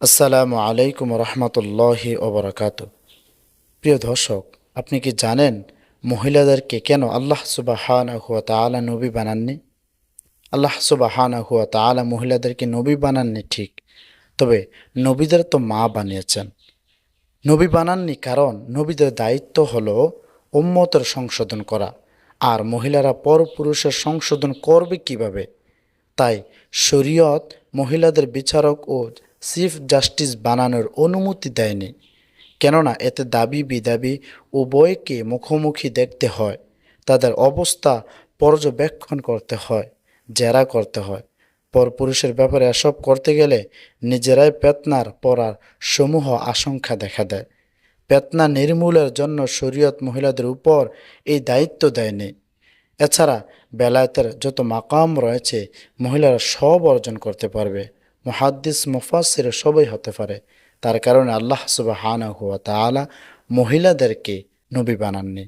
আসসালামু আলাইকুম রহমতুল্লাহি ওবরাকাতু। প্রিয় দর্শক, আপনি কি জানেন মহিলাদেরকে কেন আল্লাহ সুবহানাহু ওয়া তাআলা নবী বানাননি? আল্লাহ সুবহানাহু ওয়া তাআলা মহিলাদেরকে নবী বানাননি ঠিক, তবে নবীদের তো মা বানিয়েছেন। নবী বানাননি কারণ নবীদের দায়িত্ব হলো উম্মতের সংশোধন করা, আর মহিলারা পরপুরুষের সংশোধন করবে কিভাবে? তাই শরীয়ত মহিলাদের বিচারক ও চিফ জাস্টিস বানানোর অনুমতি দেয়নি, কেননা এতে দাবি বিদাবি উভয়কে মুখোমুখি দেখতে হয়, তাদের অবস্থা পর্যবেক্ষণ করতে হয়, জেরা করতে হয়। পরপুরুষের ব্যাপারে এসব করতে গেলে নিজেরাই পেতনার পড়ার সমূহ আশঙ্কা দেখা দেয়। পেতনা নির্মূলের জন্য শরীয়ত মহিলাদের উপর এই দায়িত্ব দেয়নি। এছাড়া বেলায়েতের যত মাকাম রয়েছে মহিলারা সব অর্জন করতে পারবে, মুহাদ্দিস মুফাসসির সবই হতে পারে। তার কারণে আল্লাহ সুবহানাহু ওয়া তাআলা মহিলাদেরকে নবী বানাননি।